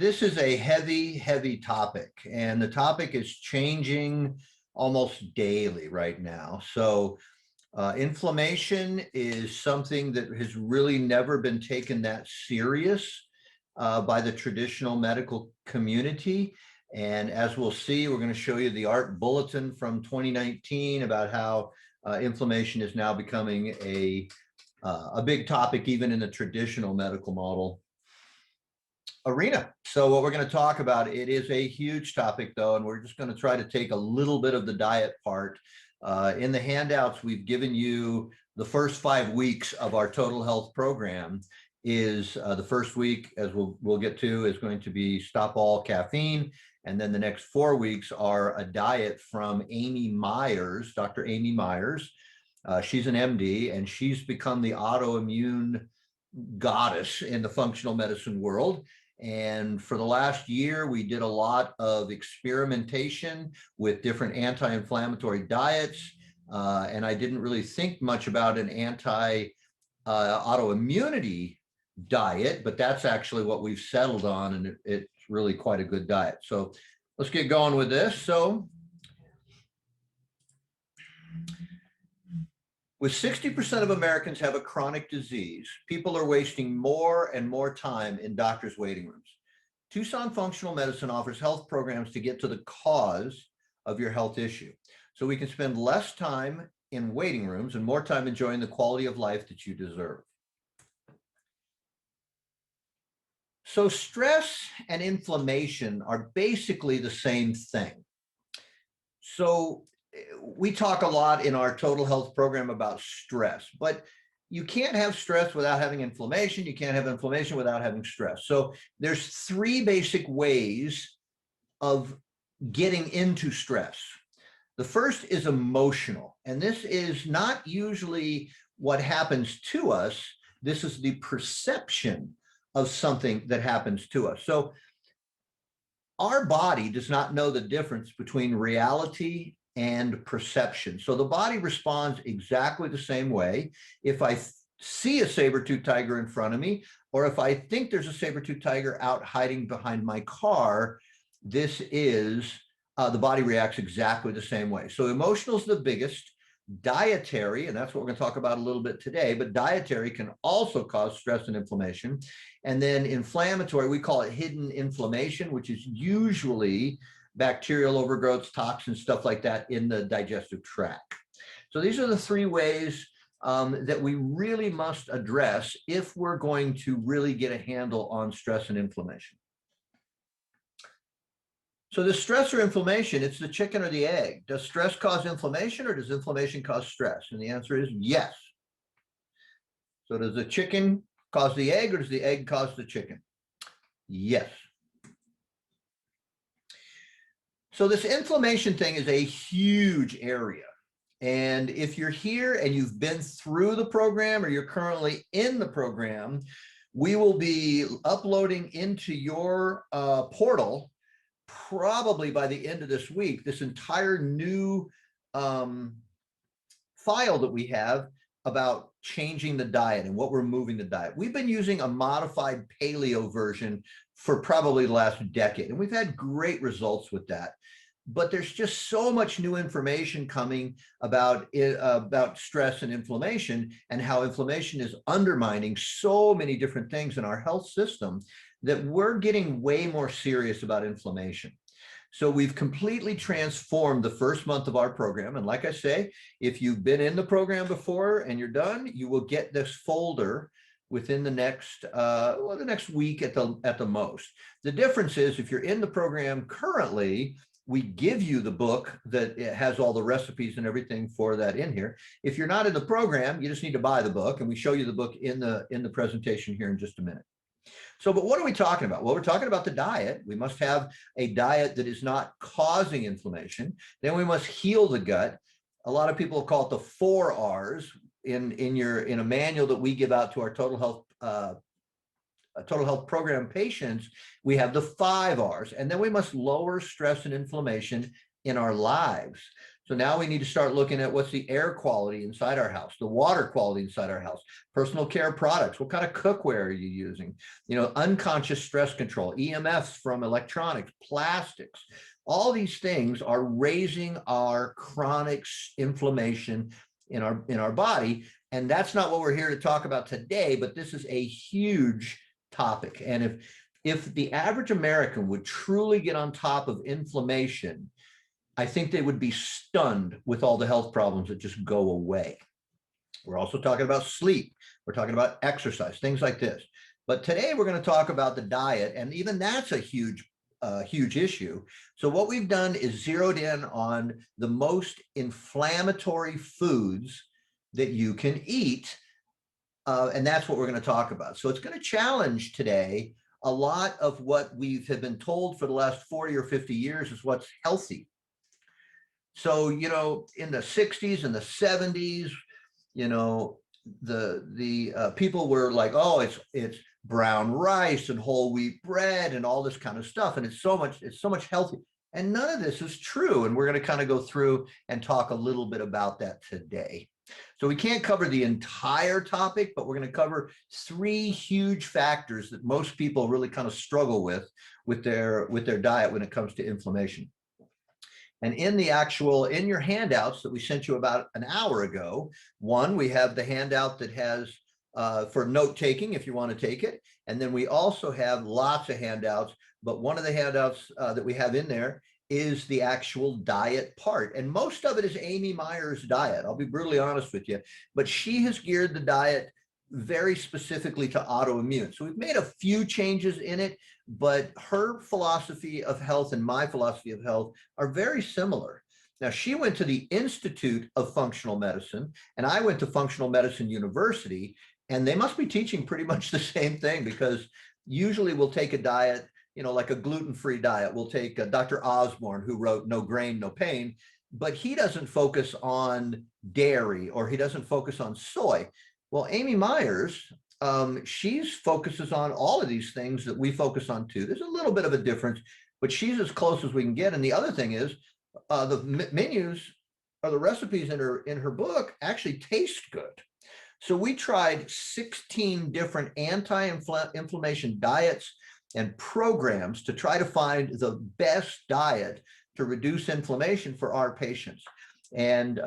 This is a heavy, heavy topic, and the topic is changing almost daily right now. So inflammation is something that has really never been taken that serious by the traditional medical community. And as we'll see, we're going to show you the AARP Bulletin from 2019 about how inflammation is now becoming a big topic even in the traditional medical model arena. So what we're going to talk about, it is a huge topic though, and we're just going to try to take a little bit of the diet part. In the handouts, we've given you the first 5 weeks of our total health program. Is the first week, as we'll get to, is going to be stop all caffeine. And then the next 4 weeks are a diet from Amy Myers, Dr. Amy Myers. She's an MD, and she's become the autoimmune goddess in the functional medicine world. And for the last year, we did a lot of experimentation with different anti-inflammatory diets. And I didn't really think much about an anti-autoimmunity diet, but that's actually what we've settled on, and it's really quite a good diet. So let's get going with this. So with 60% of Americans have a chronic disease, people are wasting more and more time in doctors' waiting rooms. Tucson Functional Medicine offers health programs to get to the cause of your health issue, so we can spend less time in waiting rooms and more time enjoying the quality of life that you deserve. So stress and inflammation are basically the same thing. So we talk a lot in our total health program about stress, but you can't have stress without having inflammation. You can't have inflammation without having stress. So there's 3 basic ways of getting into stress. The first is emotional, and this is not usually what happens to us. This is the perception of something that happens to us. So our body does not know the difference between reality and perception. So the body responds exactly the same way. If I see a saber-toothed tiger in front of me, or if I think there's a saber-toothed tiger out hiding behind my car, this is, the body reacts exactly the same way. So emotional is the biggest. Dietary, and that's what we're going to talk about a little bit today, but dietary can also cause stress and inflammation. And then inflammatory, we call it hidden inflammation, which is usually bacterial overgrowths, toxins, stuff like that in the digestive tract. So these are the 3 ways that we really must address if we're going to really get a handle on stress and inflammation. So the stress or inflammation, it's the chicken or the egg. Does stress cause inflammation, or does inflammation cause stress? And the answer is yes. So does the chicken cause the egg, or does the egg cause the chicken? Yes. So this inflammation thing is a huge area. And if you're here and you've been through the program, or you're currently in the program, we will be uploading into your portal probably by the end of this week, this entire new file that we have about changing the diet and what we're moving the diet. We've been using a modified paleo version for probably the last decade, and we've had great results with that. But there's just so much new information coming about stress and inflammation, and how inflammation is undermining so many different things in our health system, that we're getting way more serious about inflammation. So we've completely transformed the first month of our program. And like I say, if you've been in the program before and you're done, you will get this folder within the next week at the most. The difference is, if you're in the program currently, we give you the book that has all the recipes and everything for that in here. If you're not in the program, you just need to buy the book, and we show you the book in the presentation here in just a minute. So, but what are we talking about? Well, we're talking about the diet. We must have a diet that is not causing inflammation. Then we must heal the gut. A lot of people call it the 4 R's in a manual that we give out to our total health program patients. We have the 5 R's, and then we must lower stress and inflammation in our lives. So now we need to start looking at what's the air quality inside our house, the water quality inside our house, personal care products. What kind of cookware are you using? You know, unconscious stress control, EMFs from electronics, plastics. All these things are raising our chronic inflammation in our body. And that's not what we're here to talk about today, but this is a huge topic. And if the average American would truly get on top of inflammation, I think they would be stunned with all the health problems that just go away. We're also talking about sleep. We're talking about exercise, things like this. But today we're going to talk about the diet, and even that's a huge issue. So what we've done is zeroed in on the most inflammatory foods that you can eat, and that's what we're going to talk about. So it's going to challenge today a lot of what we have been told for the last 40 or 50 years is what's healthy. So, you know, in the 60s and the 70s, you know, the people were like, oh, it's brown rice and whole wheat bread and all this kind of stuff, and it's so much healthy. And none of this is true. And we're going to kind of go through and talk a little bit about that today. So we can't cover the entire topic, but we're going to cover 3 huge factors that most people really kind of struggle with their diet when it comes to inflammation. And in your handouts that we sent you about an hour ago, we have the handout that has for note taking if you want to take it. And then we also have lots of handouts, but one of the handouts that we have in there is the actual diet part. And most of it is Amy Meyer's diet. I'll be brutally honest with you, but she has geared the diet very specifically to autoimmune. So we've made a few changes in it, but her philosophy of health and my philosophy of health are very similar. Now, she went to the Institute of Functional Medicine, and I went to Functional Medicine University, and they must be teaching pretty much the same thing, because usually we'll take a diet, you know, like a gluten-free diet. We'll take Dr. Osborne, who wrote No Grain, No Pain, but he doesn't focus on dairy or he doesn't focus on soy. Well, Amy Meyer's, she focuses on all of these things that we focus on too. There's a little bit of a difference, but she's as close as we can get. And the other thing is the menus or the recipes in her book actually taste good. So we tried 16 different anti-inflammation diets and programs to try to find the best diet to reduce inflammation for our patients. And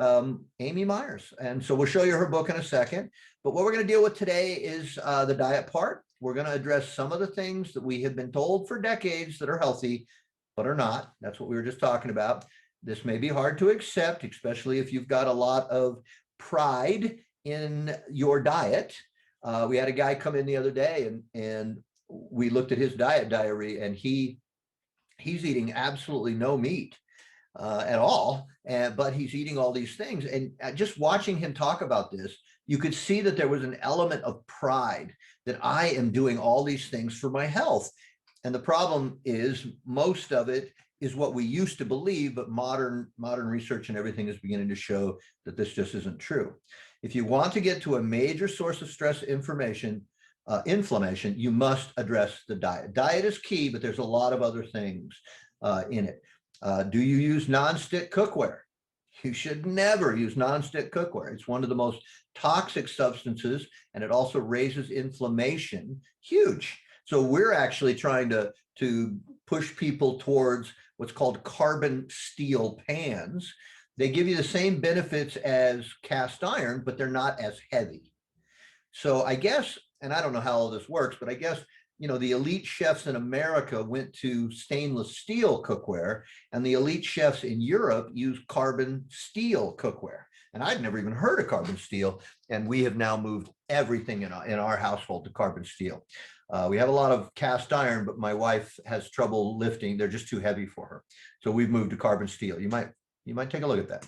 Amy Meyer's. And so we'll show you her book in a second. But what we're going to deal with today is the diet part. We're going to address some of the things that we have been told for decades that are healthy, but are not. That's what we were just talking about. This may be hard to accept, especially if you've got a lot of pride in your diet. We had a guy come in the other day and we looked at his diet diary, and he's eating absolutely no meat at all, but he's eating all these things. And just watching him talk about this, you could see that there was an element of pride that I am doing all these things for my health. And the problem is most of it is what we used to believe, but modern research and everything is beginning to show that this just isn't true. If you want to get to a major source of stress inflammation, you must address the diet. Diet is key, but there's a lot of other things in it. Do you use nonstick cookware? You should never use nonstick cookware. It's one of the most toxic substances, and it also raises inflammation. Huge. So we're actually trying to push people towards what's called carbon steel pans. They give you the same benefits as cast iron, but they're not as heavy. So I guess, and I don't know how all this works, but I guess, you know, the elite chefs in America went to stainless steel cookware, and the elite chefs in Europe use carbon steel cookware. And I'd never even heard of carbon steel. And we have now moved everything in our household to carbon steel. We have a lot of cast iron, but my wife has trouble lifting. They're just too heavy for her. So we've moved to carbon steel. You might take a look at that.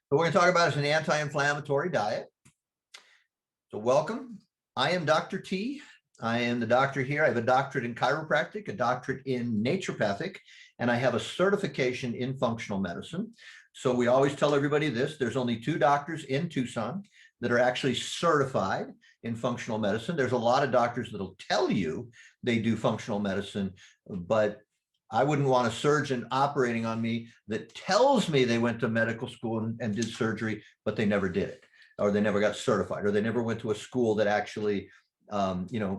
What we're going to talk about is an anti-inflammatory diet. So welcome. I am Dr. T. I am the doctor here. I have a doctorate in chiropractic, a doctorate in naturopathic, and I have a certification in functional medicine. So we always tell everybody this: there's only 2 doctors in Tucson that are actually certified in functional medicine. There's a lot of doctors that'll tell you they do functional medicine, but I wouldn't want a surgeon operating on me that tells me they went to medical school and did surgery, but they never did it, or they never got certified, or they never went to a school that actually,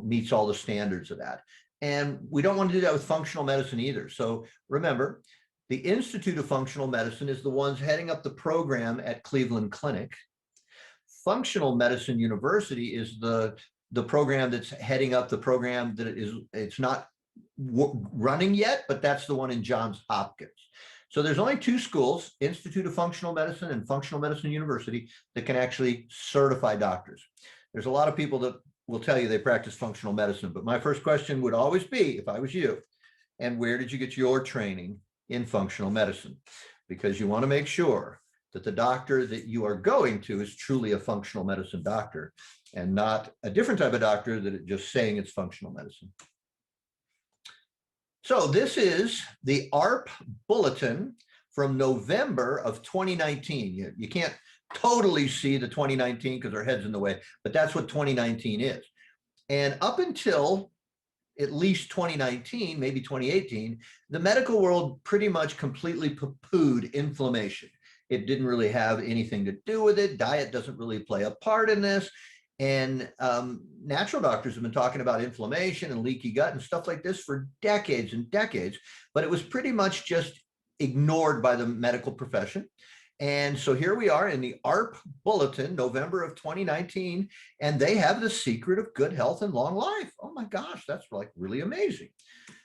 meets all the standards of that. And we don't want to do that with functional medicine either. So remember, the Institute of Functional Medicine is the ones heading up the program at Cleveland Clinic. Functional Medicine University is the program that's heading up the program that it's not running yet, but that's the one in Johns Hopkins. So there's only two schools, Institute of Functional Medicine and Functional Medicine University, that can actually certify doctors. There's a lot of people that will tell you they practice functional medicine, but my first question would always be, if I was you, and where did you get your training in functional medicine? Because you want to make sure that the doctor that you are going to is truly a functional medicine doctor and not a different type of doctor that is just saying it's functional medicine. So this is the AARP Bulletin from November of 2019. You can't totally see the 2019 because our head's in the way, but that's what 2019 is. And up until at least 2019, maybe 2018, the medical world pretty much completely poo-pooed inflammation. It didn't really have anything to do with it. Diet doesn't really play a part in this. And natural doctors have been talking about inflammation and leaky gut and stuff like this for decades and decades, but it was pretty much just ignored by the medical profession. And so here we are in the AARP Bulletin, November of 2019, and they have the secret of good health and long life. Oh my gosh, that's like really amazing.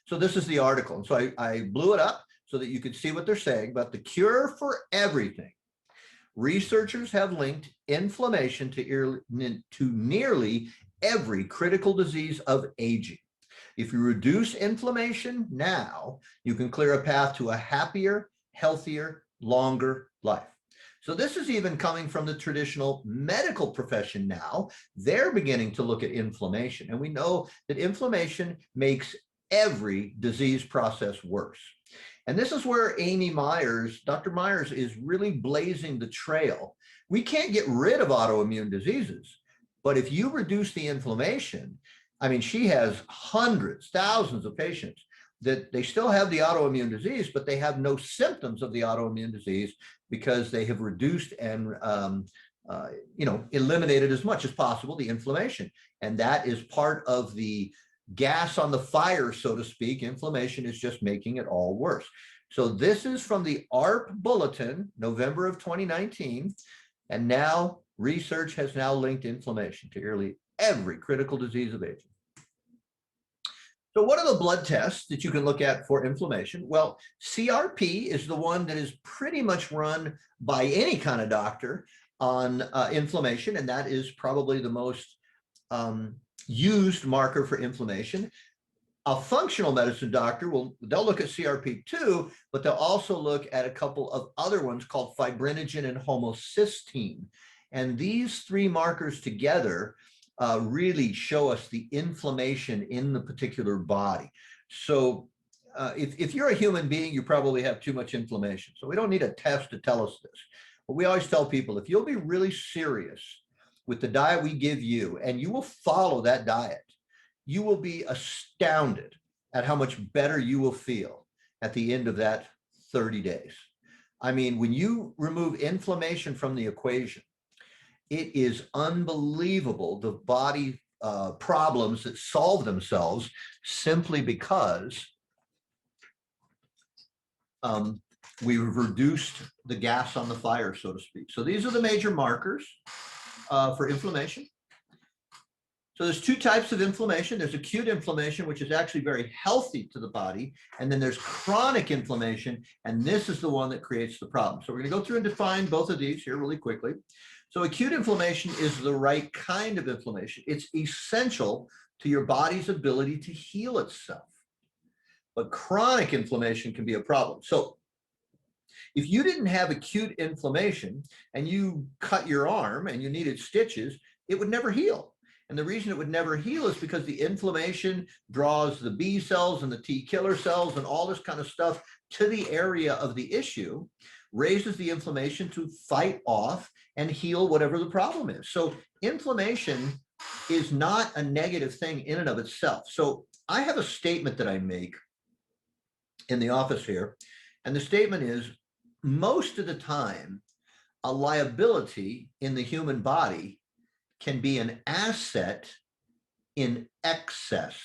So this is the article. And so I blew it up so that you could see what they're saying about the cure for everything. Researchers have linked inflammation to nearly every critical disease of aging. If you reduce inflammation now, you can clear a path to a happier, healthier, longer life. So this is even coming from the traditional medical profession now. They're beginning to look at inflammation. And we know that inflammation makes every disease process worse. And this is where Dr. Myers is really blazing the trail. We can't get rid of autoimmune diseases, but if you reduce the inflammation, I mean, she has hundreds, thousands of patients that they still have the autoimmune disease, but they have no symptoms of the autoimmune disease because they have reduced and eliminated as much as possible the inflammation. And that is part of the gas on the fire, so to speak. Inflammation is just making it all worse. So this is from the AARP Bulletin, November of 2019. And now research has now linked inflammation to nearly every critical disease of aging. So what are the blood tests that you can look at for inflammation? Well, CRP is the one that is pretty much run by any kind of doctor on inflammation, and that is probably the most used marker for inflammation. A functional medicine doctor they'll look at CRP too, but they'll also look at a couple of other ones called fibrinogen and homocysteine. And these three markers together really show us the inflammation in the particular body. So if you're a human being, you probably have too much inflammation. So we don't need a test to tell us this. But we always tell people, if you'll be really serious with the diet we give you, and you will follow that diet, you will be astounded at how much better you will feel at the end of that 30 days. I mean, when you remove inflammation from the equation, it is unbelievable the body problems that solve themselves simply because we've reduced the gas on the fire, so to speak. So these are the major markers for inflammation. So there's two types of inflammation. There's acute inflammation, which is actually very healthy to the body. And then there's chronic inflammation, and this is the one that creates the problem. So we're going to go through and define both of these here really quickly. So acute inflammation is the right kind of inflammation. It's essential to your body's ability to heal itself. But chronic inflammation can be a problem. So if you didn't have acute inflammation and you cut your arm and you needed stitches, it would never heal. And the reason it would never heal is because the inflammation draws the B cells and the T killer cells and all this kind of stuff to the area of the issue, raises the inflammation to fight off and heal whatever the problem is. So inflammation is not a negative thing in and of itself. So I have a statement that I make, in the office here. And the statement is, most of the time, a liability in the human body can be an asset in excess.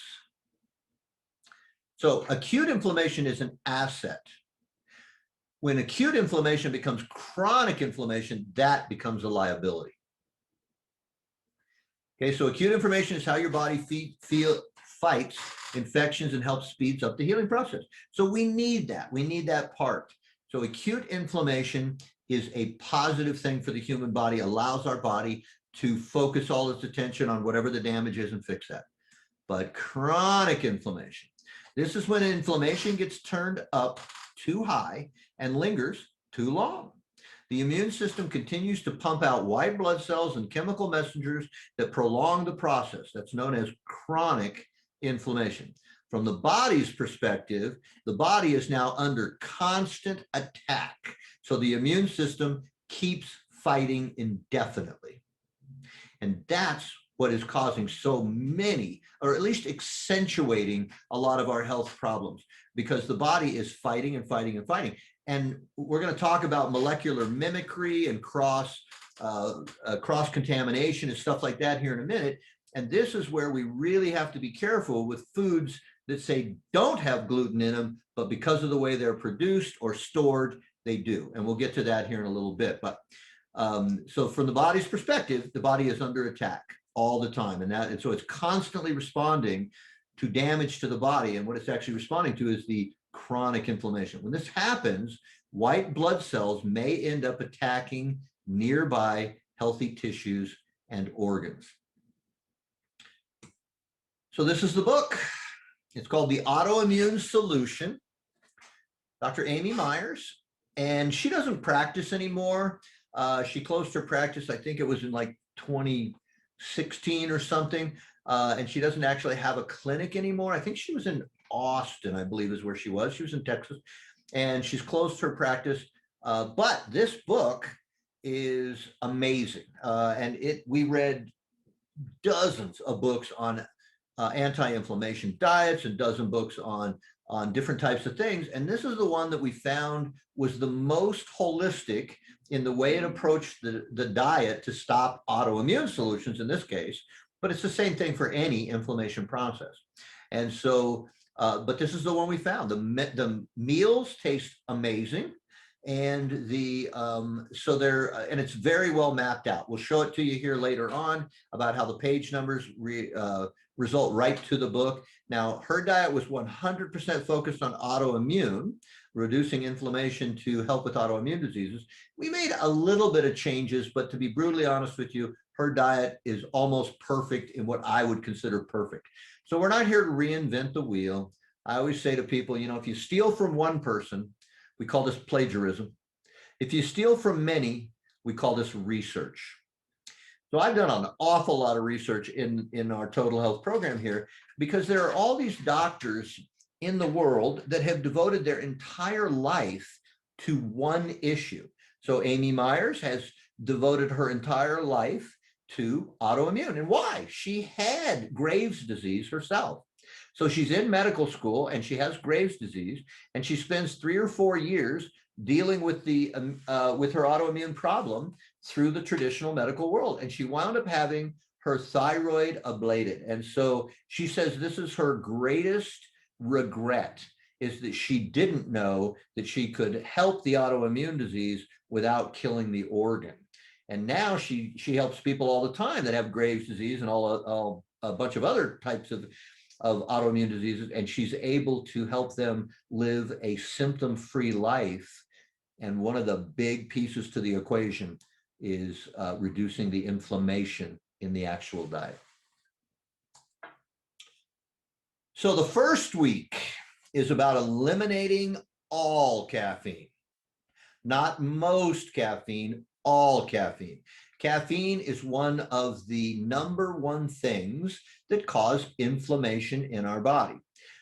So acute inflammation is an asset. When acute inflammation becomes chronic inflammation, that becomes a liability. Okay, so acute inflammation is how your body fights infections and helps speeds up the healing process. So we need that. We need that part. So acute inflammation is a positive thing for the human body, allows our body to focus all its attention on whatever the damage is and fix that. But chronic inflammation, this is when inflammation gets turned up too high and lingers too long. The immune system continues to pump out white blood cells and chemical messengers that prolong the process. That's known as chronic inflammation. From the body's perspective, the body is now under constant attack. So the immune system keeps fighting indefinitely. And that's what is causing so many, or at least accentuating a lot of our health problems, because the body is fighting and fighting and fighting. And we're going to talk about molecular mimicry and cross contamination and stuff like that here in a minute. And this is where we really have to be careful with foods that say don't have gluten in them, but because of the way they're produced or stored, they do. And we'll get to that here in a little bit. But so from the body's perspective, the body is under attack all the time. And so it's constantly responding to damage to the body. And what it's actually responding to is the chronic inflammation. When this happens, white blood cells may end up attacking nearby healthy tissues and organs. So this is the book. It's called The Autoimmune Solution. Dr. Amy Myers, and she doesn't practice anymore. She closed her practice, I think it was in like 2016 or something. And she doesn't actually have a clinic anymore. I think she was in Austin, I believe is where she was. She was in Texas, and she's closed her practice. But this book is amazing. And we read dozens of books on anti-inflammation diets and dozen books on different types of things. And this is the one that we found was the most holistic in the way it approached the diet to stop autoimmune solutions in this case, but it's the same thing for any inflammation process. And so, but this is the one we found. The meals taste amazing. And and it's very well mapped out. We'll show it to you here later on about how the page numbers result right to the book. Now, her diet was 100% focused on autoimmune, reducing inflammation to help with autoimmune diseases. We made a little bit of changes, but to be brutally honest with you, her diet is almost perfect in what I would consider perfect. So we're not here to reinvent the wheel. I always say to people, you know, if you steal from one person, we call this plagiarism. If you steal from many, we call this research. So I've done an awful lot of research in our total health program here, because there are all these doctors in the world that have devoted their entire life to one issue. So Amy Myers has devoted her entire life to autoimmune. And why? She had Graves' disease herself. So she's in medical school and she has Graves' disease, and she spends 3 or 4 years dealing with with her autoimmune problem through the traditional medical world. And she wound up having her thyroid ablated. And so she says this is her greatest regret, is that she didn't know that she could help the autoimmune disease without killing the organ. And now she helps people all the time that have Graves' disease and a bunch of other types of autoimmune diseases, and she's able to help them live a symptom-free life. And one of the big pieces to the equation is reducing the inflammation in the actual diet. So the first week is about eliminating all caffeine, not most caffeine, all caffeine. Caffeine is one of the #1 things that cause inflammation in our body.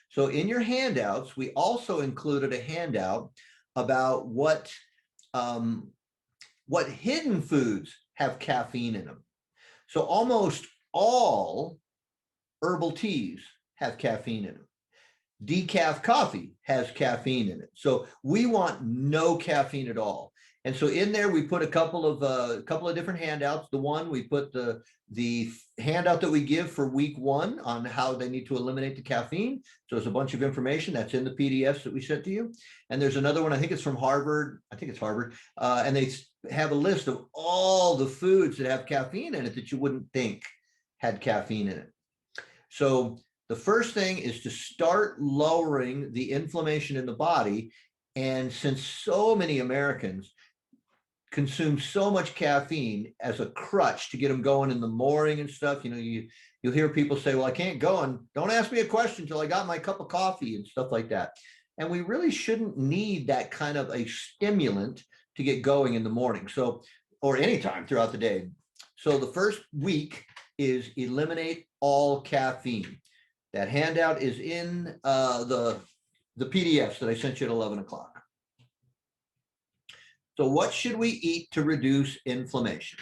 So in your handouts, we also included a handout about what hidden foods have caffeine in them. So almost all herbal teas have caffeine in them. Decaf coffee has caffeine in it. So we want no caffeine at all. And so in there, we put a couple of different handouts. The one we put the handout that we give for week 1 on how they need to eliminate the caffeine. So it's a bunch of information that's in the PDFs that we sent to you. And there's another one, I think it's from Harvard. I think it's Harvard. And they have a list of all the foods that have caffeine in it that you wouldn't think had caffeine in it. So the first thing is to start lowering the inflammation in the body. And since so many Americans consume so much caffeine as a crutch to get them going in the morning and stuff, you know, you'll hear people say, well, I can't go, and don't ask me a question until I got my cup of coffee and stuff like that. And we really shouldn't need that kind of a stimulant to get going in the morning. So, or anytime throughout the day. So the first week is eliminate all caffeine. That handout is in the PDFs that I sent you at 11 o'clock. So what should we eat to reduce inflammation?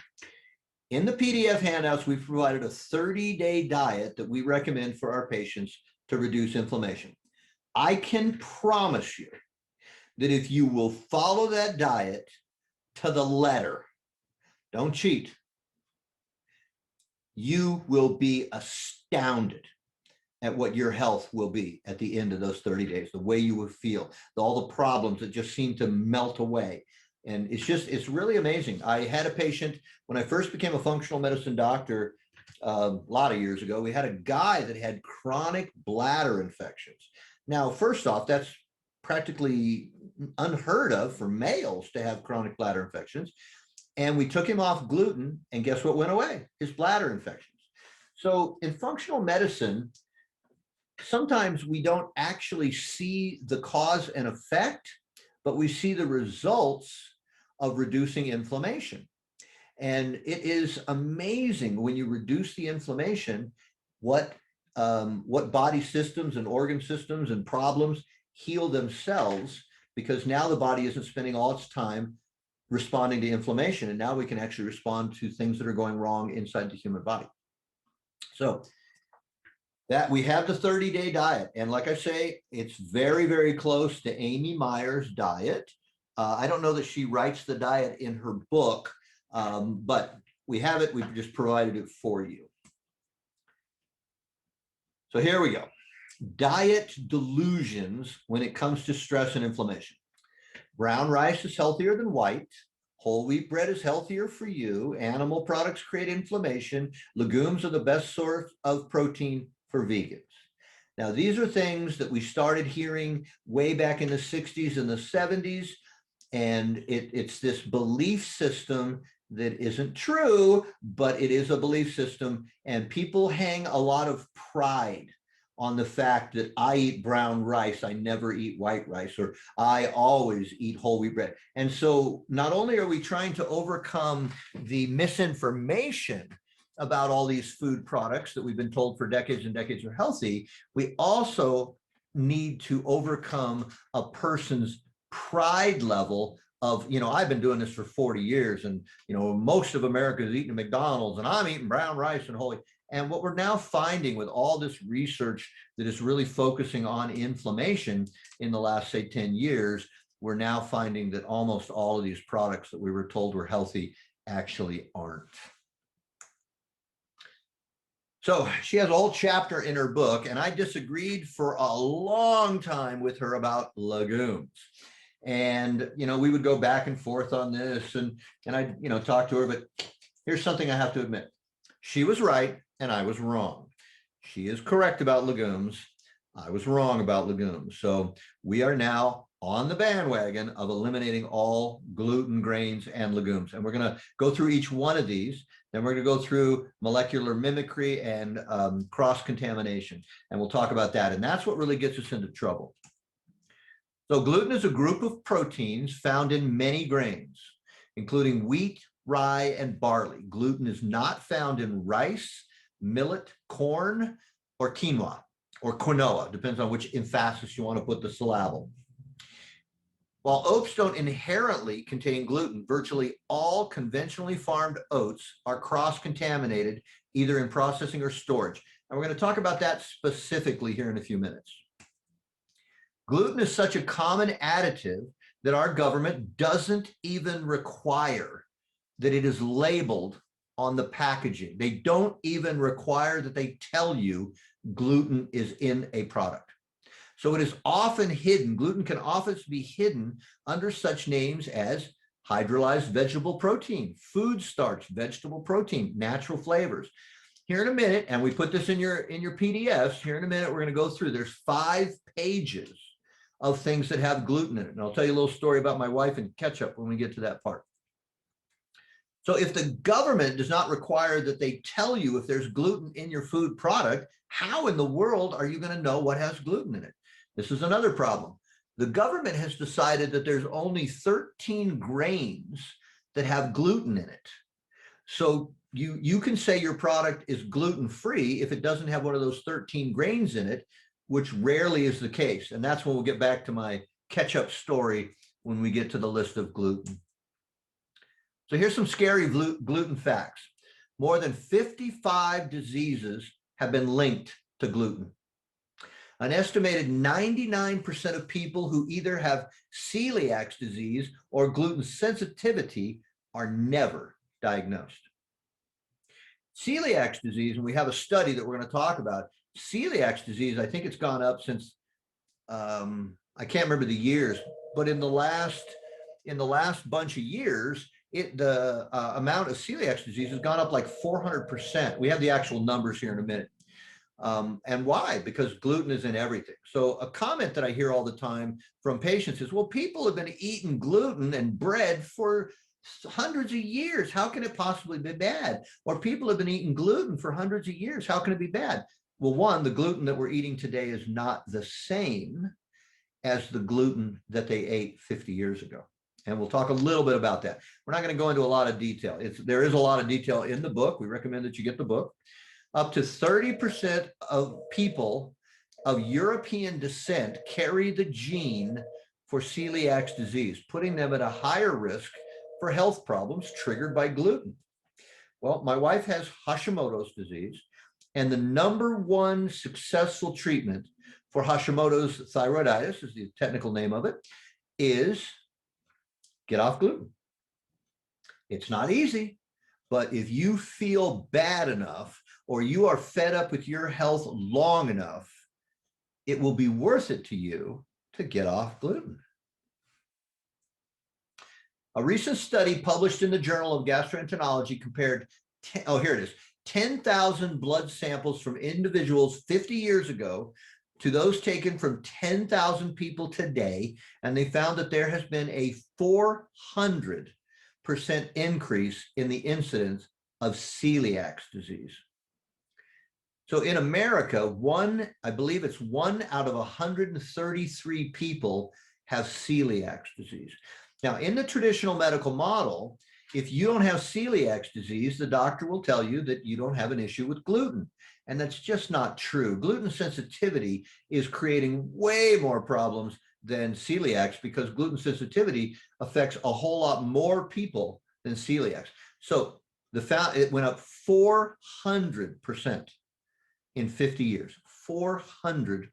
In the PDF handouts, we've provided a 30-day diet that we recommend for our patients to reduce inflammation. I can promise you that if you will follow that diet to the letter, don't cheat, you will be astounded at what your health will be at the end of those 30 days, the way you will feel, all the problems that just seem to melt away. And it's really amazing. I had a patient, when I first became a functional medicine doctor a lot of years ago, we had a guy that had chronic bladder infections. Now, first off, that's practically unheard of for males to have chronic bladder infections. And we took him off gluten, and guess what went away? His bladder infections. So in functional medicine, sometimes we don't actually see the cause and effect, but we see the results of reducing inflammation. And it is amazing when you reduce the inflammation, what body systems and organ systems and problems heal themselves, because now the body isn't spending all its time responding to inflammation. And now we can actually respond to things that are going wrong inside the human body. So that we have the 30-day diet. And like I say, it's very, very close to Amy Meyer's diet. I don't know that she writes the diet in her book, but we have it. We've just provided it for you. So here we go. Diet delusions when it comes to stress and inflammation. Brown rice is healthier than white. Whole wheat bread is healthier for you. Animal products create inflammation. Legumes are the best source of protein for vegans. Now, these are things that we started hearing way back in the 60s and the 70s. And it's this belief system that isn't true, but it is a belief system. And people hang a lot of pride on the fact that I eat brown rice, I never eat white rice, or I always eat whole wheat bread. And so not only are we trying to overcome the misinformation about all these food products that we've been told for decades and decades are healthy, we also need to overcome a person's pride level of, you know, I've been doing this for 40 years and, you know, most of America is eating McDonald's and I'm eating brown rice and whole wheat. And what we're now finding with all this research that is really focusing on inflammation in the last, say, 10 years, we're now finding that almost all of these products that we were told were healthy actually aren't. So she has a whole chapter in her book, and I disagreed for a long time with her about legumes. And, you know, we would go back and forth on this and I, you know, talk to her, but here's something I have to admit. She was right and I was wrong. She is correct about legumes. I was wrong about legumes. So we are now on the bandwagon of eliminating all gluten, grains, and legumes. And we're going to go through each one of these. Then we're going to go through molecular mimicry and cross-contamination. And we'll talk about that. And that's what really gets us into trouble. So gluten is a group of proteins found in many grains, including wheat, rye, and barley. Gluten is not found in rice, millet, corn, or quinoa, or quinoa, depends on which emphasis you want to put the syllable. While oats don't inherently contain gluten, virtually all conventionally farmed oats are cross-contaminated, either in processing or storage. And we're going to talk about that specifically here in a few minutes. Gluten is such a common additive that our government doesn't even require that it is labeled on the packaging. They don't even require that they tell you gluten is in a product. So it is often hidden. Gluten can often be hidden under such names as hydrolyzed vegetable protein, food starch, vegetable protein, natural flavors. Here in a minute, and we put this in your PDFs, here in a minute, we're going to go through, there's 5 pages of things that have gluten in it. And I'll tell you a little story about my wife and ketchup when we get to that part. So if the government does not require that they tell you if there's gluten in your food product, how in the world are you going to know what has gluten in it? This is another problem. The government has decided that there's only 13 grains that have gluten in it. So you can say your product is gluten-free if it doesn't have one of those 13 grains in it, which rarely is the case. And that's when we'll get back to my ketchup story when we get to the list of gluten. So here's some scary gluten facts. More than 55 diseases have been linked to gluten. An estimated 99% of people who either have celiac disease or gluten sensitivity are never diagnosed. Celiac disease, and we have a study that we're going to talk about. Celiac disease, I think it's gone up since, I can't remember the years, but in the last bunch of years, the amount of celiac disease has gone up like 400%. We have the actual numbers here in a minute. And why? Because gluten is in everything. So a comment that I hear all the time from patients is, well, people have been eating gluten and bread for hundreds of years. How can it possibly be bad? Or people have been eating gluten for hundreds of years. How can it be bad? Well, one, the gluten that we're eating today is not the same as the gluten that they ate 50 years ago. And we'll talk a little bit about that. We're not going to go into a lot of detail. There is a lot of detail in the book. We recommend that you get the book. Up to 30% of people of European descent carry the gene for celiac disease, putting them at a higher risk for health problems triggered by gluten. Well, my wife has Hashimoto's disease, and the #1 successful treatment for Hashimoto's thyroiditis, is the technical name of it, is get off gluten. It's not easy, but if you feel bad enough or you are fed up with your health long enough, it will be worth it to you to get off gluten. A recent study published in the Journal of Gastroenterology compared, here it is, 10,000 blood samples from individuals 50 years ago to those taken from 10,000 people today, and they found that there has been a 400% increase in the incidence of celiac disease. So in America, I believe it's 1 out of 133 people have celiac disease. Now, in the traditional medical model, if you don't have celiac disease, the doctor will tell you that you don't have an issue with gluten. And that's just not true. Gluten sensitivity is creating way more problems than celiac, because gluten sensitivity affects a whole lot more people than celiac. So it went up 400% in 50 years, 400%.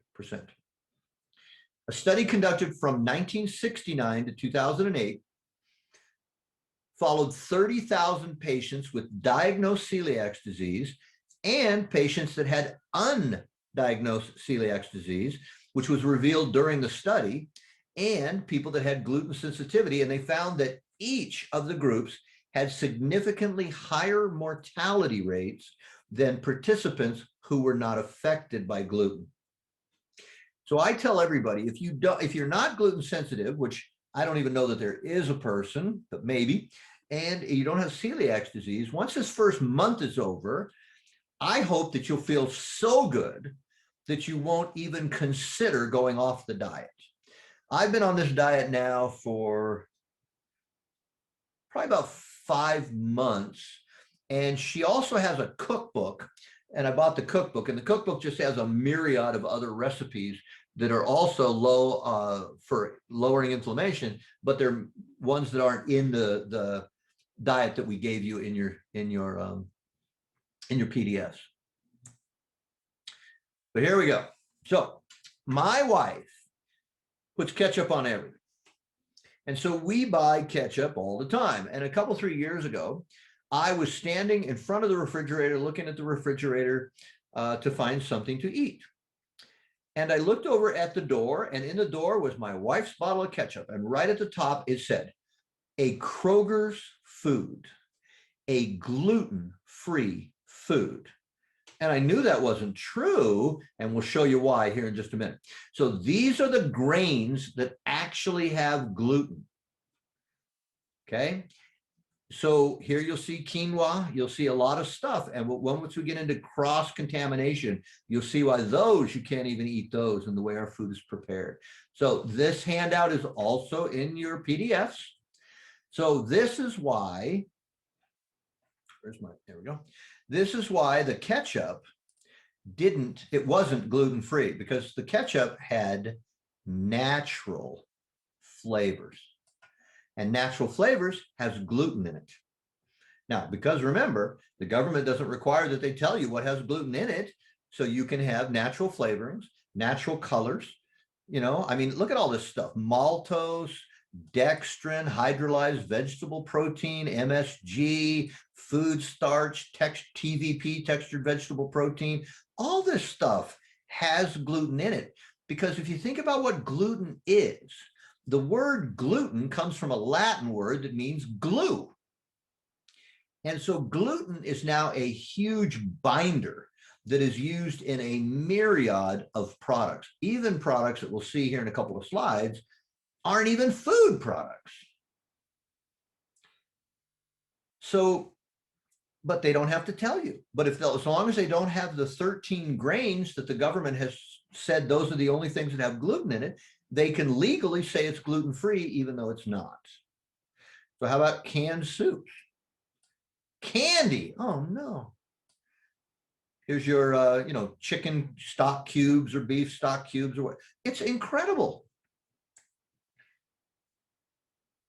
A study conducted from 1969 to 2008 followed 30,000 patients with diagnosed celiac disease and patients that had undiagnosed celiac disease, which was revealed during the study, and people that had gluten sensitivity. And they found that each of the groups had significantly higher mortality rates than participants who were not affected by gluten. So I tell everybody, if you're not gluten sensitive, which I don't even know that there is a person, but maybe, and you don't have celiac disease, once this first month is over, I hope that you'll feel so good that you won't even consider going off the diet. I've been on this diet now for probably about 5 months, and she also has a cookbook, and I bought the cookbook, and the cookbook just has a myriad of other recipes that are also low for lowering inflammation, but they're ones that aren't in the diet that we gave you in your PDFs. But here we go. So my wife puts ketchup on everything. And so we buy ketchup all the time. And a couple, 3 years ago, I was standing in front of the refrigerator, looking at the refrigerator to find something to eat. And I looked over at the door, and in the door was my wife's bottle of ketchup. And right at the top, it said, a Kroger's food, a gluten-free food. And I knew that wasn't true, and we'll show you why here in just a minute. So these are the grains that actually have gluten. Okay. So here you'll see quinoa, you'll see a lot of stuff. And once we get into cross-contamination, you'll see why those, you can't even eat those in the way our food is prepared. So this handout is also in your PDFs. So this is why, there we go. This is why the ketchup it wasn't gluten-free, because the ketchup had natural flavors. And natural flavors has gluten in it. Now, because remember, the government doesn't require that they tell you what has gluten in it, so you can have natural flavorings, natural colors. You know, I mean, look at all this stuff: maltose, dextrin, hydrolyzed vegetable protein, MSG, food starch, TVP, textured vegetable protein. All this stuff has gluten in it, because if you think about what gluten is, the word gluten comes from a Latin word that means glue. And so gluten is now a huge binder that is used in a myriad of products. Even products that we'll see here in a couple of slides aren't even food products. So, but they don't have to tell you. But as long as they don't have the 13 grains that the government has said those are the only things that have gluten in it, they can legally say it's gluten-free, even though it's not. So how about canned soup? Candy, oh no. Here's your, chicken stock cubes or beef stock cubes or what. It's incredible.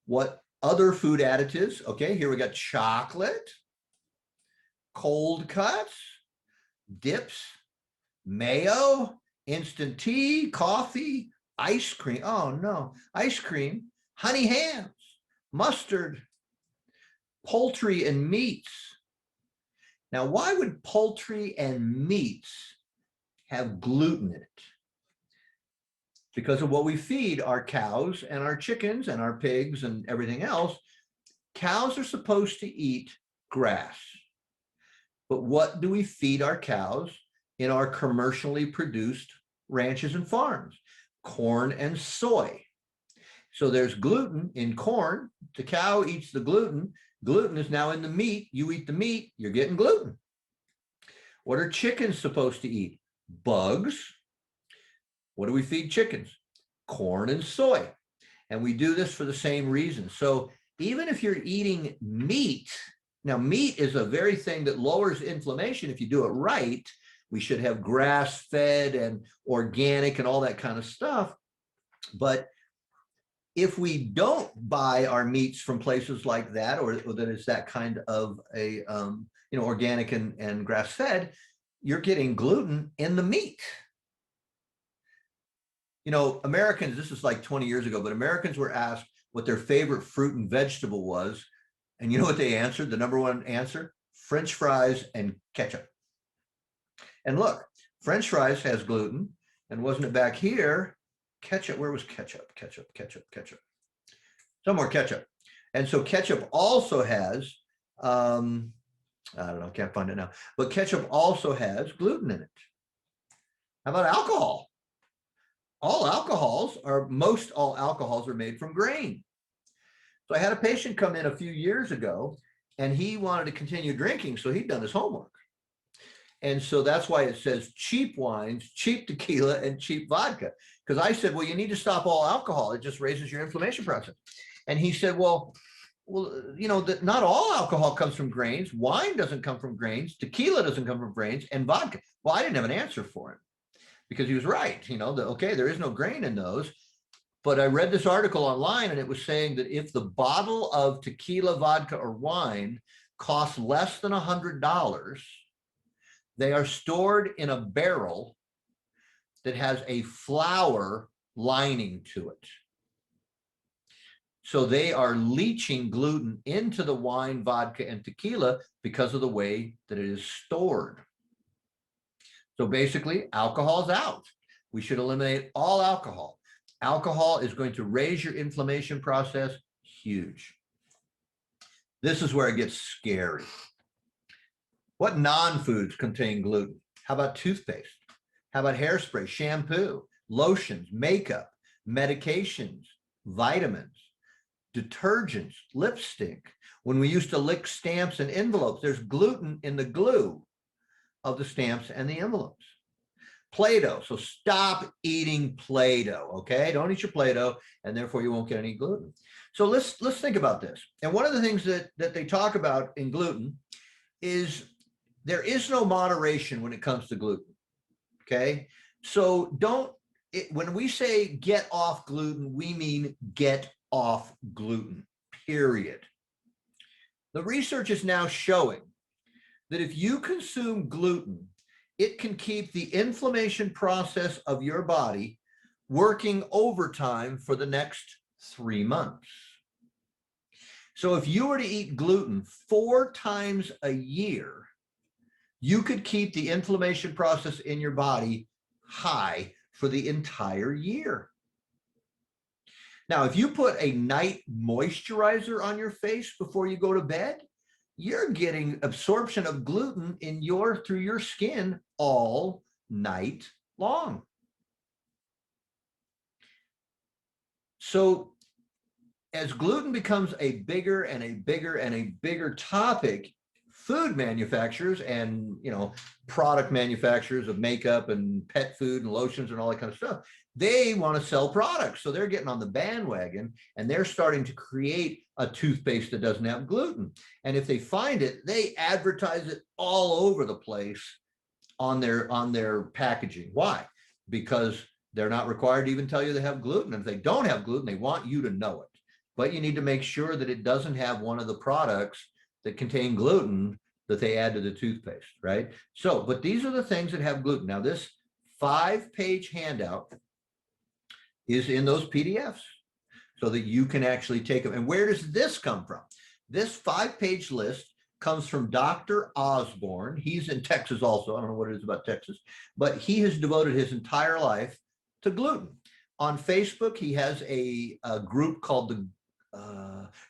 What other food additives? Okay, here we got chocolate, cold cuts, dips, mayo, instant tea, coffee, ice cream. Oh no, ice cream, honey hams, mustard, poultry and meats. Now, why would poultry and meats have gluten in it? Because of what we feed our cows and our chickens and our pigs and everything else. Cows are supposed to eat grass. But what do we feed our cows in our commercially produced ranches and farms? Corn and soy. So there's gluten in corn. The cow eats the gluten. Gluten is now in the meat. You eat the meat, you're getting gluten. What are chickens supposed to eat? Bugs. What do we feed chickens? Corn and soy. And we do this for the same reason. So even if you're eating meat, now meat is a very thing that lowers inflammation if you do it right. We should have grass-fed and organic and all that kind of stuff. But if we don't buy our meats from places like that, or that is that kind of a organic and grass-fed, you're getting gluten in the meat. Americans, this is like 20 years ago, but Americans were asked what their favorite fruit and vegetable was. And you know what they answered? The number one answer: French fries and ketchup. And look, French fries has gluten. And wasn't it back here? Ketchup, where was ketchup? Ketchup. Somewhere ketchup. And so ketchup also has, I don't know, I can't find it now, but ketchup also has gluten in it. How about alcohol? Most all alcohols are made from grain. So I had a patient come in a few years ago, and he wanted to continue drinking, so he'd done his homework. And so that's why it says cheap wines, cheap tequila, and cheap vodka. Because I said, well, you need to stop all alcohol. It just raises your inflammation process. And he said, well, not all alcohol comes from grains. Wine doesn't come from grains. Tequila doesn't come from grains, and vodka. Well, I didn't have an answer for him, because he was right. Okay, there is no grain in those. But I read this article online, and it was saying that if the bottle of tequila, vodka, or wine costs less than $100, they are stored in a barrel that has a flour lining to it. So they are leaching gluten into the wine, vodka, and tequila because of the way that it is stored. So basically, alcohol is out. We should eliminate all alcohol. Alcohol is going to raise your inflammation process huge. This is where it gets scary. What non-foods contain gluten? How about toothpaste? How about hairspray, shampoo, lotions, makeup, medications, vitamins, detergents, lipstick? When we used to lick stamps and envelopes, there's gluten in the glue of the stamps and the envelopes. Play-Doh. So stop eating Play-Doh, okay? Don't eat your Play-Doh, and therefore you won't get any gluten. So let's think about this. And one of the things that they talk about in gluten is there is no moderation when it comes to gluten, okay? So when we say get off gluten, we mean get off gluten, period. The research is now showing that if you consume gluten, it can keep the inflammation process of your body working overtime for the next 3 months. So if you were to eat gluten 4 times a year, you could keep the inflammation process in your body high for the entire year. Now, if you put a night moisturizer on your face before you go to bed, you're getting absorption of gluten through your skin all night long. So as gluten becomes a bigger and a bigger and a bigger topic, food manufacturers and product manufacturers of makeup and pet food and lotions and all that kind of stuff, they want to sell products. So they're getting on the bandwagon and they're starting to create a toothpaste that doesn't have gluten. And if they find it, they advertise it all over the place on their packaging. Why? Because they're not required to even tell you they have gluten. And if they don't have gluten, they want you to know it. But you need to make sure that it doesn't have one of the products that contain gluten that they add to the toothpaste, right? So, but these are the things that have gluten. Now, this 5-page handout is in those PDFs so that you can actually take them. And where does this come from? This 5-page list comes from Dr. Osborne. He's in Texas also. I don't know what it is about Texas, but he has devoted his entire life to gluten. On Facebook, he has a group called the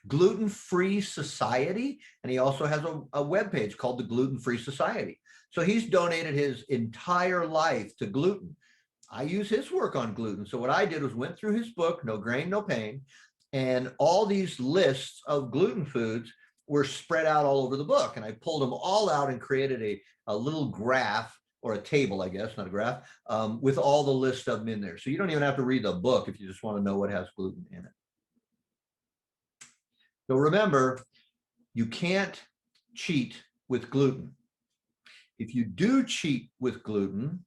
Gluten-Free Society, and he also has a webpage called the Gluten-Free Society. So he's donated his entire life to gluten. I use his work on gluten. So what I did was went through his book, No Grain, No Pain, and all these lists of gluten foods were spread out all over the book. And I pulled them all out and created a little graph, or a table, I guess, not a graph, with all the list of them in there. So you don't even have to read the book if you just want to know what has gluten in it. So remember, you can't cheat with gluten. If you do cheat with gluten,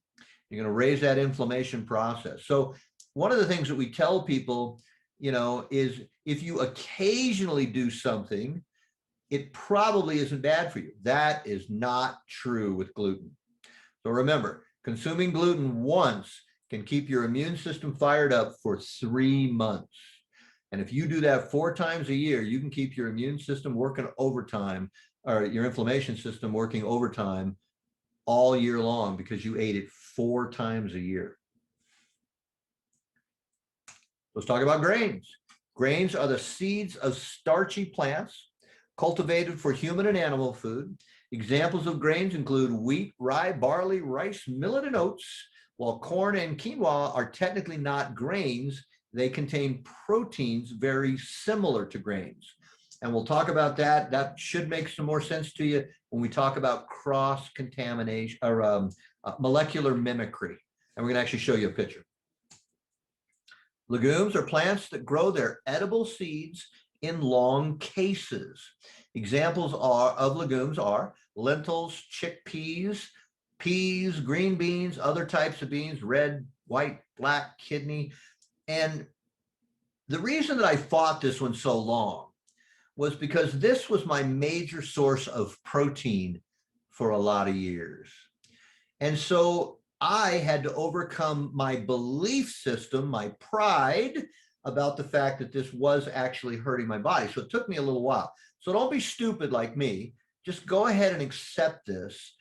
you're going to raise that inflammation process. So one of the things that we tell people, is if you occasionally do something, it probably isn't bad for you. That is not true with gluten. So remember, consuming gluten once can keep your immune system fired up for 3 months. And if you do that 4 times a year, you can keep your immune system working overtime, or your inflammation system working overtime all year long because you ate it 4 times a year. Let's talk about grains. Grains are the seeds of starchy plants cultivated for human and animal food. Examples of grains include wheat, rye, barley, rice, millet, and oats. While corn and quinoa are technically not grains, they contain proteins very similar to grains. And we'll talk about that. That should make some more sense to you when we talk about cross-contamination or molecular mimicry. And we're going to actually show you a picture. Legumes are plants that grow their edible seeds in long cases. Examples of legumes are lentils, chickpeas, peas, green beans, other types of beans, red, white, black, kidney. And the reason that I fought this one so long was because this was my major source of protein for a lot of years. And so I had to overcome my belief system, my pride about the fact that this was actually hurting my body. So it took me a little while. So don't be stupid like me. Just go ahead and accept this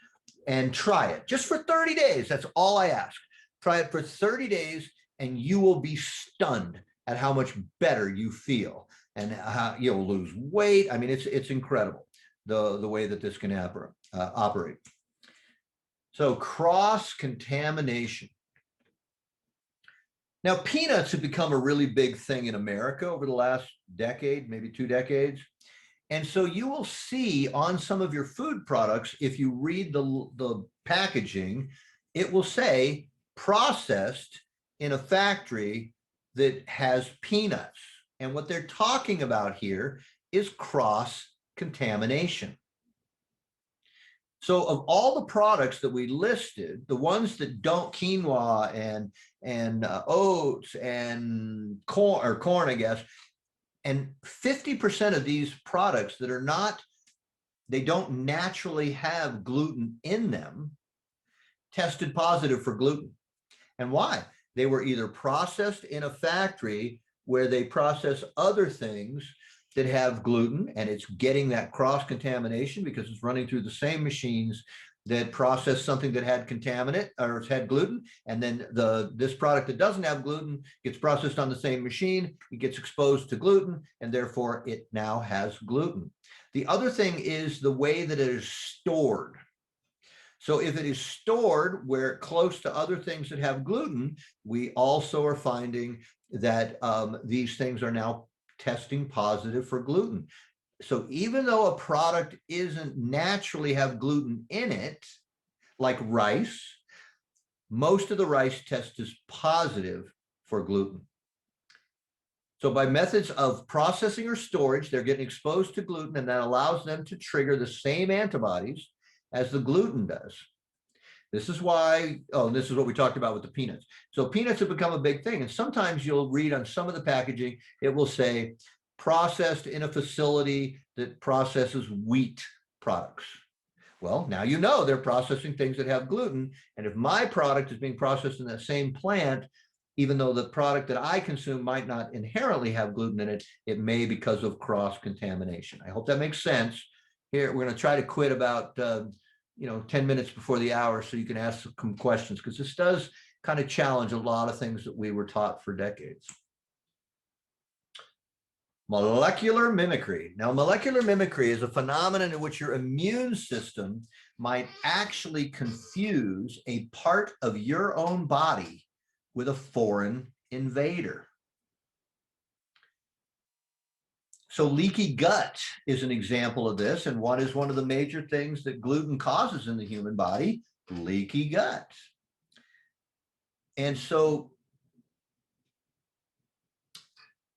and try it just for 30 days. That's all I ask. Try it for 30 days and you will be stunned at how much better you feel and how you'll lose weight. I mean, it's incredible the way that this can operate. So cross-contamination. Now, peanuts have become a really big thing in America over the last decade, maybe 2 decades. And so you will see on some of your food products, if you read the packaging, it will say processed in a factory that has peanuts. And what they're talking about here is cross-contamination. So of all the products that we listed, the ones that don't quinoa and oats and corn, I guess, and 50% of these products that are not, they don't naturally have gluten in them, tested positive for gluten. And why? They were either processed in a factory where they process other things that have gluten, and it's getting that cross-contamination because it's running through the same machines that process something that had contaminant or had gluten, and then this product that doesn't have gluten gets processed on the same machine, it gets exposed to gluten, and therefore it now has gluten. The other thing is the way that it is stored. So if it is stored where close to other things that have gluten, we also are finding that these things are now testing positive for gluten. So even though a product isn't naturally have gluten in it, like rice, most of the rice test is positive for gluten. So by methods of processing or storage, they're getting exposed to gluten, and that allows them to trigger the same antibodies as the gluten does. This is why, this is what we talked about with the peanuts. So peanuts have become a big thing. And sometimes you'll read on some of the packaging, it will say processed in a facility that processes wheat products. Well, now you know they're processing things that have gluten. And if my product is being processed in that same plant, even though the product that I consume might not inherently have gluten in it, it may because of cross-contamination. I hope that makes sense. Here, we're going to try to quit about 10 minutes before the hour so you can ask some questions, because this does kind of challenge a lot of things that we were taught for decades. Molecular mimicry. Now, molecular mimicry is a phenomenon in which your immune system might actually confuse a part of your own body with a foreign invader. So leaky gut is an example of this. And what is one of the major things that gluten causes in the human body? Leaky gut. And so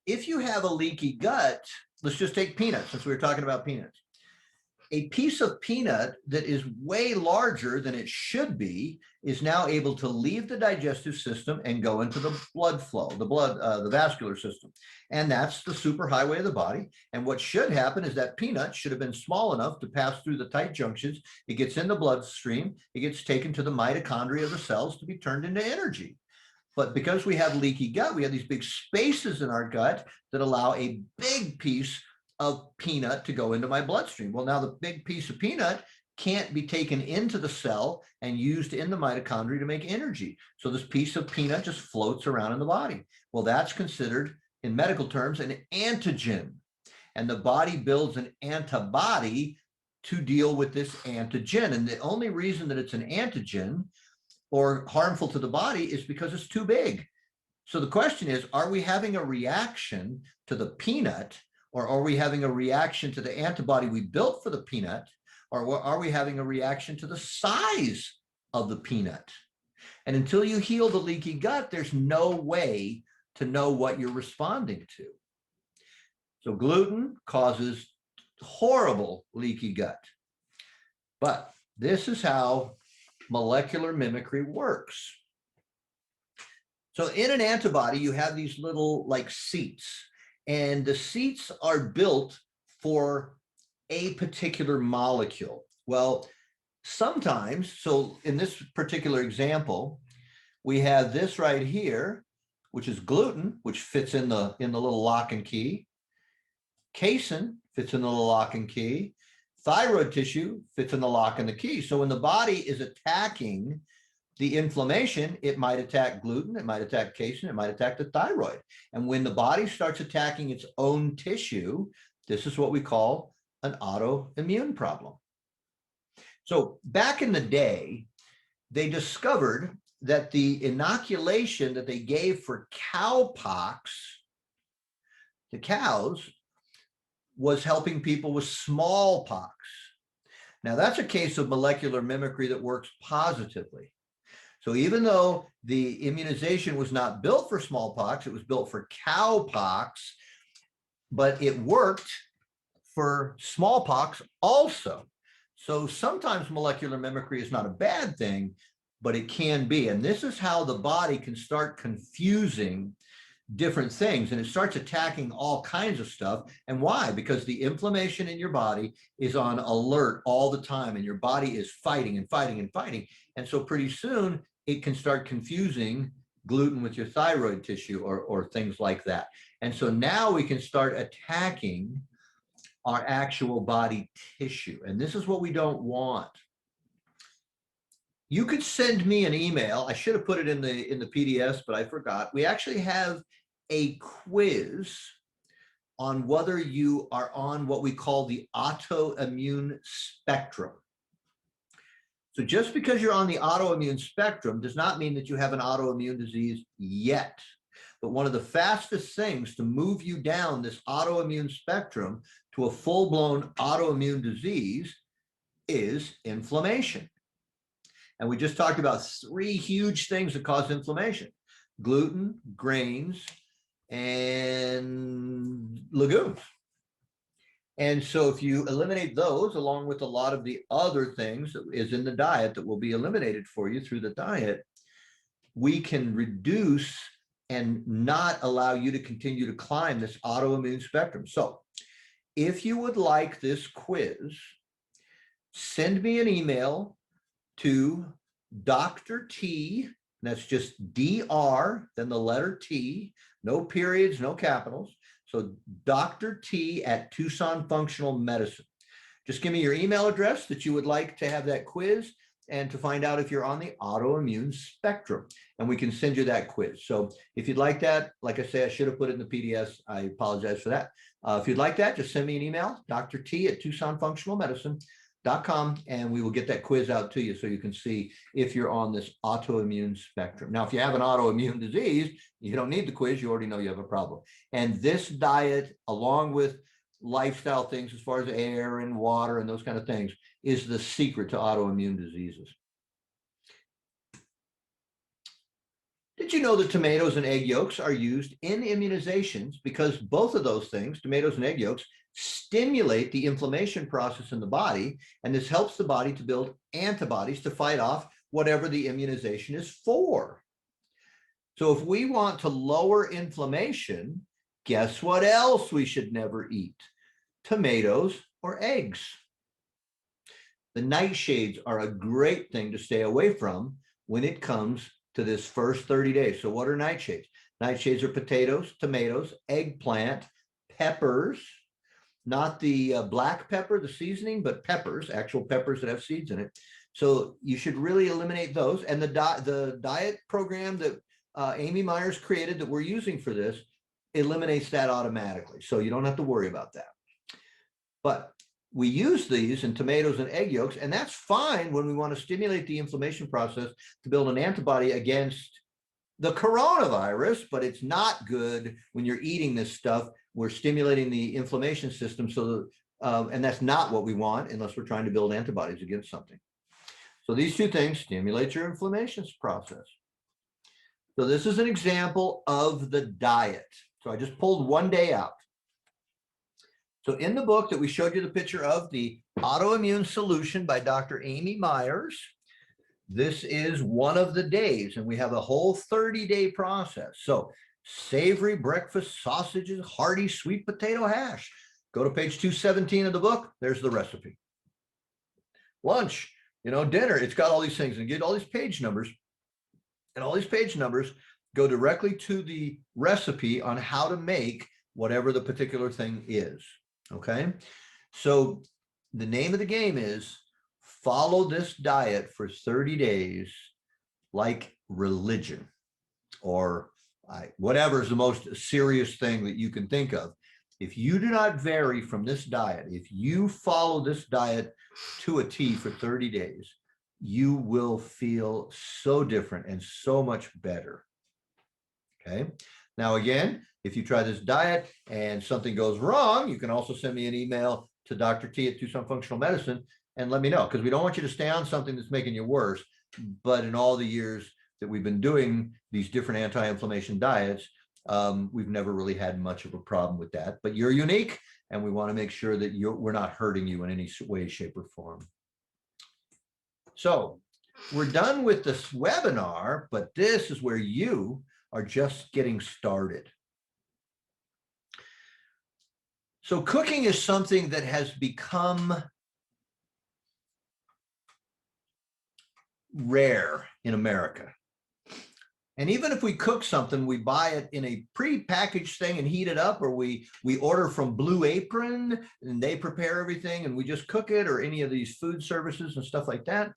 if you have a leaky gut, let's just take peanuts, since we were talking about peanuts. A piece of peanut that is way larger than it should be is now able to leave the digestive system and go into the blood flow, the vascular system. And that's the superhighway of the body. And what should happen is that peanut should have been small enough to pass through the tight junctions. It gets in the bloodstream. It gets taken to the mitochondria of the cells to be turned into energy. But because we have leaky gut, we have these big spaces in our gut that allow a big piece of peanut to go into my bloodstream. Well, now the big piece of peanut can't be taken into the cell and used in the mitochondria to make energy. So this piece of peanut just floats around in the body. Well, that's considered, in medical terms, an antigen. And the body builds an antibody to deal with this antigen. And the only reason that it's an antigen or harmful to the body is because it's too big. So the question is, are we having a reaction to the peanut, or are we having a reaction to the antibody we built for the peanut, or are we having a reaction to the size of the peanut? And until you heal the leaky gut, there's no way to know what you're responding to. So gluten causes horrible leaky gut. But this is how molecular mimicry works. So in an antibody, you have these little like seats, and the seats are built for a particular molecule. Well, Sometimes, so in this particular example, we have this right here, which is gluten, which fits in the little lock and key. Casein fits in the little lock and key. Thyroid tissue fits in the lock and the key. So when the body is attacking the inflammation, it might attack gluten, it might attack casein, it might attack the thyroid. And when the body starts attacking its own tissue, this is what we call an autoimmune problem. So back in the day, they discovered that the inoculation that they gave for cowpox to cows was helping people with smallpox. Now, that's a case of molecular mimicry that works positively. So even though the immunization was not built for smallpox, it was built for cowpox, but it worked for smallpox also. So sometimes molecular mimicry is not a bad thing, but it can be. And this is how the body can start confusing different things, and it starts attacking all kinds of stuff. And why? Because the inflammation in your body is on alert all the time, and your body is fighting and fighting and fighting. And so pretty soon it can start confusing gluten with your thyroid tissue or things like that. And so now we can start attacking our actual body tissue. And this is what we don't want. You could send me an email. I should have put it in the PDFs, but I forgot. We actually have a quiz on whether you are on what we call the autoimmune spectrum. So just because you're on the autoimmune spectrum does not mean that you have an autoimmune disease yet. But one of the fastest things to move you down this autoimmune spectrum to a full-blown autoimmune disease is inflammation. And we just talked about 3 huge things that cause inflammation: gluten, grains, and legumes. And so if you eliminate those, along with a lot of the other things that is in the diet that will be eliminated for you through the diet, we can reduce and not allow you to continue to climb this autoimmune spectrum. So if you would like this quiz, send me an email to Dr. T, that's just DR, then the letter T, no periods, no capitals. So Dr. T at Tucson Functional Medicine. Just give me your email address that you would like to have that quiz and to find out if you're on the autoimmune spectrum, and we can send you that quiz. So if you'd like that, like I say, I should have put it in the PDFs. I apologize for that. If you'd like that, just send me an email, Dr. T at Tucson Functional Medicine.com, and we will get that quiz out to you so you can see if you're on this autoimmune spectrum. Now, if you have an autoimmune disease, you don't need the quiz. You already know you have a problem. And this diet, along with lifestyle things as far as air and water and those kind of things, is the secret to autoimmune diseases. Did you know that tomatoes and egg yolks are used in immunizations because both of those things, tomatoes and egg yolks, stimulate the inflammation process in the body, and this helps the body to build antibodies to fight off whatever the immunization is for. So if we want to lower inflammation, guess what else we should never eat? Tomatoes or eggs. The nightshades are a great thing to stay away from when it comes to this first 30 days. So what are nightshades? Nightshades are potatoes, tomatoes, eggplant, peppers, not the black pepper, the seasoning, but peppers, actual peppers that have seeds in it. So you should really eliminate those. And the diet program that Amy Myers created that we're using for this eliminates that automatically. So you don't have to worry about that. But we use these in tomatoes and egg yolks, and that's fine when we want to stimulate the inflammation process to build an antibody against the coronavirus, but it's not good when you're eating this stuff. We're stimulating the inflammation system, so and that's not what we want unless we're trying to build antibodies against something. So these 2 things stimulate your inflammation process. So this is an example of the diet. So I just pulled one day out. So in the book that we showed you the picture of, the Autoimmune Solution by Dr. Amy Myers, this is one of the days, and we have a whole 30-day process. So savory breakfast sausages, hearty sweet potato hash. Go to page 217 of the book. There's the recipe. Lunch, dinner. It's got all these things and get all these page numbers. And all these page numbers go directly to the recipe on how to make whatever the particular thing is. Okay. So the name of the game is follow this diet for 30 days like religion, or whatever is the most serious thing that you can think of. If you do not vary from this diet, if you follow this diet to a T for 30 days, you will feel so different and so much better. Okay. Now, again, if you try this diet and something goes wrong, you can also send me an email to Dr. T at Tucson Functional Medicine and let me know, because we don't want you to stay on something that's making you worse. But in all the years that we've been doing these different anti-inflammation diets, we've never really had much of a problem with that. But you're unique, and we want to make sure that we're not hurting you in any way, shape, or form. So we're done with this webinar, but this is where you are just getting started. So cooking is something that has become rare in America. And even if we cook something, we buy it in a pre-packaged thing and heat it up, or we order from Blue Apron and they prepare everything and we just cook it, or any of these food services and stuff like that.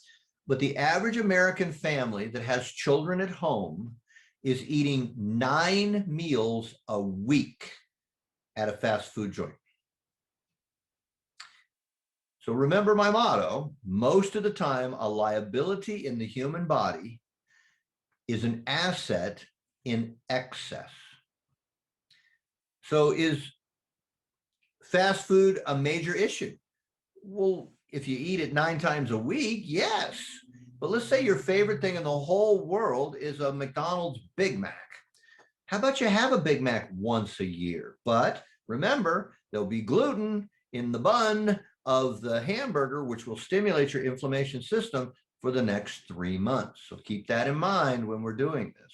But the average American family that has children at home is eating 9 meals a week at a fast food joint. So remember my motto: most of the time, a liability in the human body is an asset in excess. So is fast food a major issue? Well, if you eat it 9 times a week, yes. But let's say your favorite thing in the whole world is a McDonald's Big Mac. How about you have a Big Mac once a year? But remember, there'll be gluten in the bun of the hamburger, which will stimulate your inflammation system for the next 3 months. So keep that in mind when we're doing this.